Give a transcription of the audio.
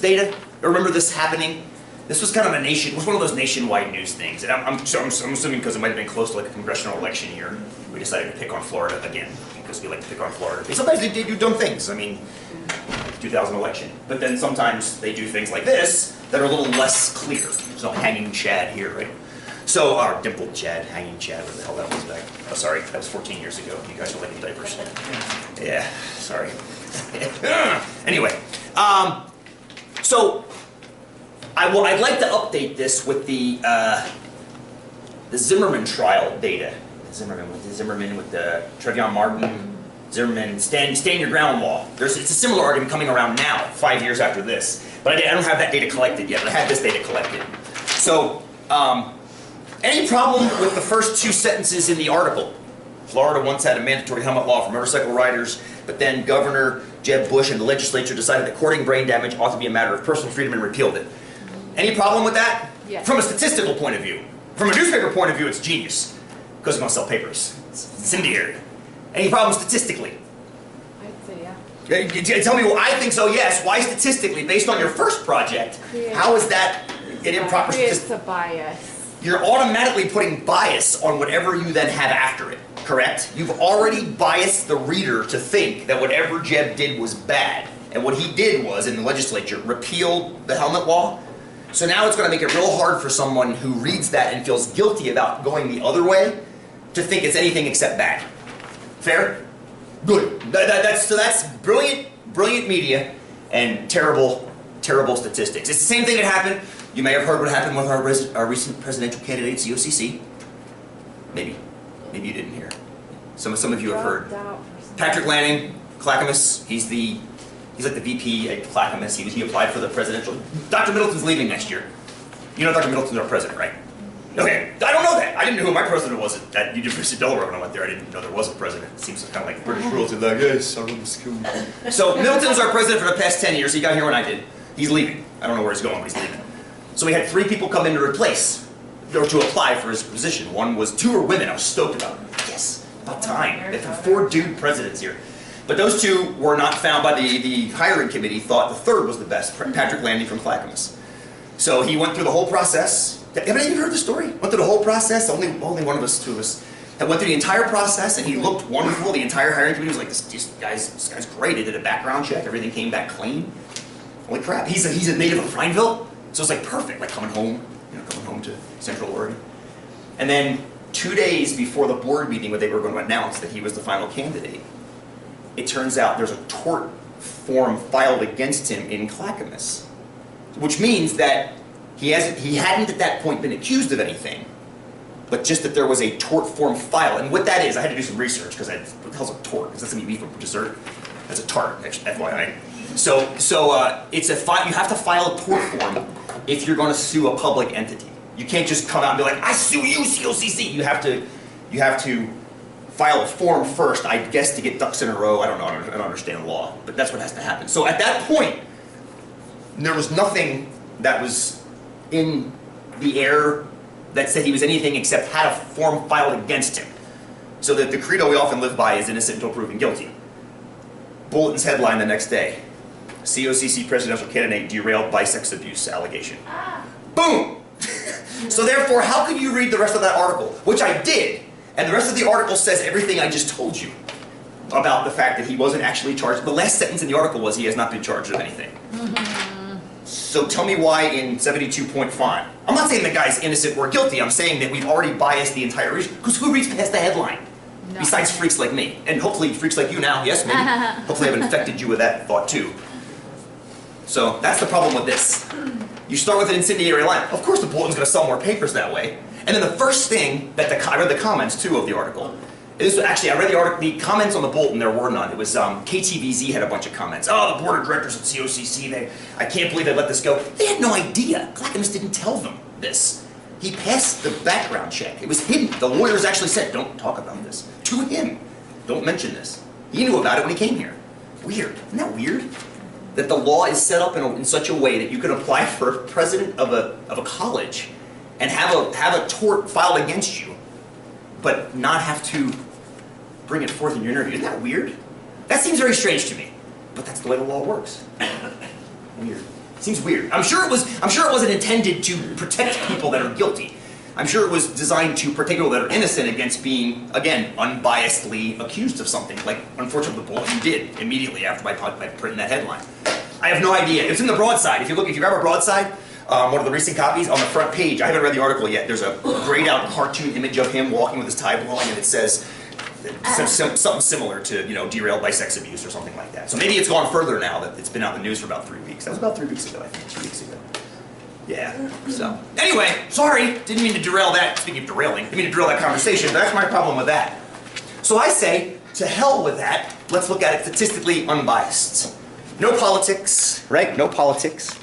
data? Remember this happening? This was kind of it was one of those nationwide news things. And I'm assuming because it might have been close to like a congressional election year, we decided to pick on Florida again, because we like to pick on Florida. Sometimes they do dumb things. I mean, 2000 election. But then sometimes they do things like this that are a little less clear. There's no hanging Chad here, right? So, or dimpled Chad, hanging Chad, what the hell that was back. Oh, sorry, that was 14 years ago. You guys were like in diapers. Yeah, sorry. Anyway, so I'd like to update this with the Zimmerman trial data. Zimmerman with the Trayvon Martin, Zimmerman, stand your ground law. It's a similar argument coming around now, 5 years after this. But I don't have that data collected yet, but I have this data collected. So, any problem with the first two sentences in the article? Florida once had a mandatory helmet law for motorcycle riders, but then Governor Jeb Bush and the legislature decided that courting brain damage ought to be a matter of personal freedom and repealed it. Any problem with that? Yes. From a statistical point of view. From a newspaper point of view, it's genius, because it's going to sell papers. It's incendiary. Any problem statistically? I'd say yeah. Tell me, well, I think so, yes. Why statistically? Based on your first project, how is that an improper statistic? It's a bias. You're automatically putting bias on whatever you then have after it, correct? You've already biased the reader to think that whatever Jeb did was bad. And what he did was, in the legislature, repealed the helmet law. So now it's going to make it real hard for someone who reads that and feels guilty about going the other way to think it's anything except bad. Fair? Good. That's brilliant media and terrible statistics. It's the same thing that happened. You may have heard what happened with our recent presidential candidate, COCC. Maybe you didn't hear. Some of you have heard. Patrick Lanning, Clackamas. He's like the VP at Clackamas. He applied for the presidential. Dr. Middleton's leaving next year. You know Dr. Middleton's our president, right? Okay, I don't know that. I didn't know who my president was at University of Delaware when I went there. I didn't know there was a president. It seems kind of like British royalty, like, yes, I run the school. So Middleton's our president for the past 10 years. He got here when I did. He's leaving. I don't know where he's going, but he's leaving. So we had 3 people come in to replace, or to apply for his position. 2 were women. I was stoked about it. Yes, about time. They've had 4 dude presidents here. But those 2 were not found by the hiring committee, thought the 3rd was the best, Patrick Lanning from Clackamas. So he went through the whole process. Haven't you heard the story? Went through the whole process. Only one of us, 2 of us, that went through the entire process, and he looked wonderful. The entire hiring committee was like, this guy's great. They did a background check. Everything came back clean. Holy crap. He's a native of Prineville. So it's like perfect, like coming home to Central Oregon. And then 2 days before the board meeting where they were going to announce that he was the final candidate, it turns out there's a tort form filed against him in Clackamas, which means that he hadn't at that point been accused of anything, but just that there was a tort form filed. And what that is, I had to do some research, because what the hell's a tort? Because that's going to be beef for dessert. That's a tart, FYI. So it's you have to file a tort form if you're going to sue a public entity. You can't just come out and be like, I sue you, COCC. You have to file a form first, I guess, to get ducks in a row. I don't know. I don't understand law, but that's what has to happen. So at that point, there was nothing that was in the air that said he was anything except had a form filed against him. So that the credo we often live by is innocent until proven guilty. Bulletin's headline the next day: COCC presidential candidate derailed by sex abuse allegation. Boom! So therefore, how could you read the rest of that article? Which I did. And the rest of the article says everything I just told you about the fact that he wasn't actually charged. The last sentence in the article was he has not been charged with anything. So tell me why in 72-point font. I'm not saying the guy's innocent or guilty. I'm saying that we've already biased the entire reason. Because who reads past the headline? No. Besides freaks like me. And hopefully freaks like you now. Yes, maybe. Hopefully I've infected you with that thought too. So that's the problem with this. You start with an incendiary line. Of course the Bulletin's going to sell more papers that way. And then the first thing that I read the comments too of the article. I read the article, the comments on the Bulletin, there were none. It was KTVZ had a bunch of comments. Oh, the board of directors at COCC, I can't believe they let this go. They had no idea. Clackamas didn't tell them this. He passed the background check. It was hidden. The lawyers actually said, don't talk about this. To him. Don't mention this. He knew about it when he came here. Weird. Isn't that weird? That the law is set up in such a way that you can apply for president of a college and have a tort filed against you, but not have to bring it forth in your interview. Isn't that weird? That seems very strange to me, but that's the way the law works. Weird. Seems weird. I'm sure it wasn't intended to protect people that are guilty. I'm sure it was designed to protect people that are innocent against being, again, unbiasedly accused of something. Like, unfortunately, the Bulletin did immediately after by printing that headline. I have no idea. It's in the broadside. If you grab a broadside, one of the recent copies, on the front page, I haven't read the article yet, there's a grayed out cartoon image of him walking with his tie blowing, and it says something similar to, derailed by sex abuse or something like that. So maybe it's gone further now that it's been out in the news for about 3 weeks. That was about 3 weeks ago, I think, 2 weeks ago. Yeah, so. Anyway, sorry, didn't mean to derail that. Speaking of derailing, didn't mean to derail that conversation, but that's my problem with that. So I say, to hell with that, let's look at it statistically unbiased. No politics, right? No politics.